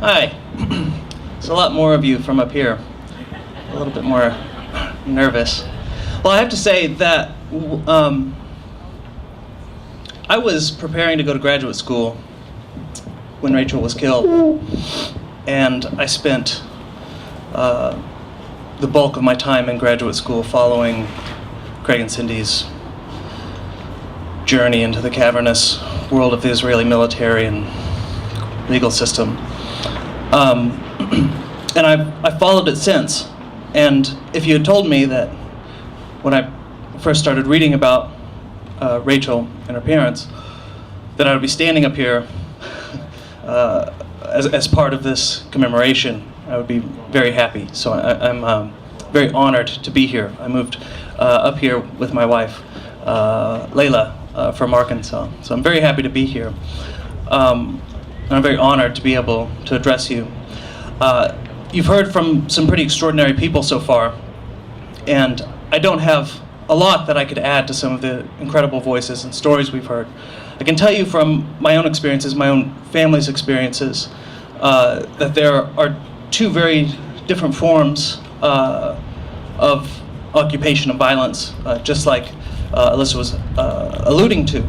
Hi. There's a lot more of you from up here. A little bit more nervous. Well, I have to say that I was preparing to go to graduate school when Rachel was killed, and I spent the bulk of my time in graduate school following Craig and Cindy's journey into the cavernous world of the Israeli military and legal system. And I've followed it since. And if you had told me that when I first started reading about Rachel and her parents, that I would be standing up here as part of this commemoration, I would be very happy. So I'm very honored to be here. I moved up here with my wife, Layla, from Arkansas. So I'm very happy to be here. And I'm very honored to be able to address you. You've heard from some pretty extraordinary people so far, and I don't have a lot that I could add to some of the incredible voices and stories we've heard. I can tell you from my own experiences, my own family's experiences, that there are two very different forms of occupation and violence, just like Alyssa was alluding to.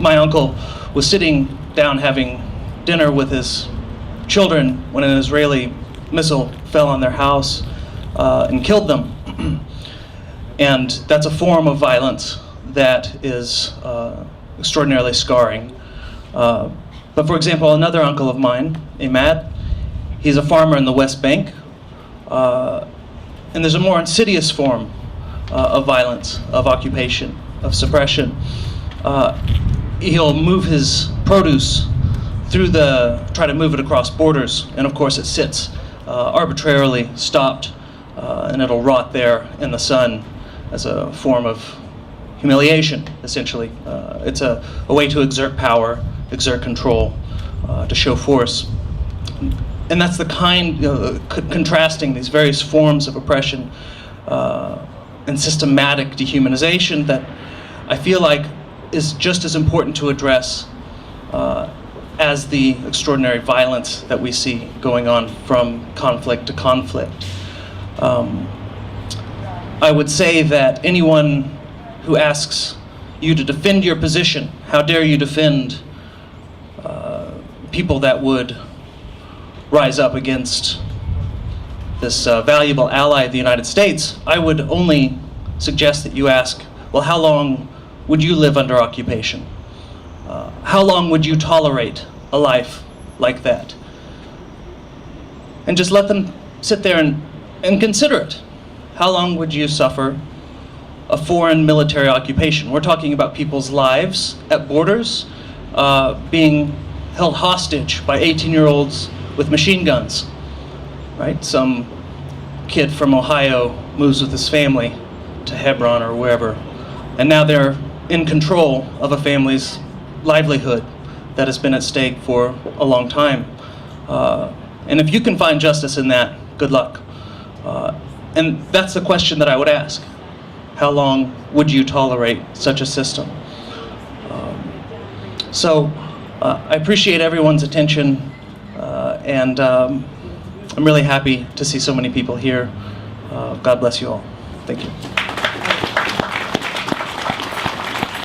My uncle was sitting down having dinner with his children when an Israeli missile fell on their house and killed them. And that's a form of violence that is extraordinarily scarring. But for example, another uncle of mine, Amjad, he's a farmer in the West Bank. And there's a more insidious form of violence, of occupation, of suppression. He'll move his produce try to move it across borders, and of course it sits arbitrarily stopped, and it'll rot there in the sun as a form of humiliation, essentially. It's a way to exert power, exert control, to show force. And that's the kind, contrasting these various forms of oppression and systematic dehumanization that I feel like is just as important to address as the extraordinary violence that we see going on from conflict to conflict. I would say that anyone who asks you to defend your position, how dare you defend people that would rise up against this valuable ally of the United States, I would only suggest that you ask, well, how long would you live under occupation? How long would you tolerate a life like that? And just let them sit there and consider it. How long would you suffer a foreign military occupation? We're talking about people's lives at borders, being held hostage by 18-year-olds with machine guns, right? Some kid from Ohio moves with his family to Hebron or wherever, and now they're in control of a family's livelihood that has been at stake for a long time. And if you can find justice in that, good luck. And that's the question that I would ask. How long would you tolerate such a system? So I appreciate everyone's attention, and I'm really happy to see so many people here. God bless you all. Thank you.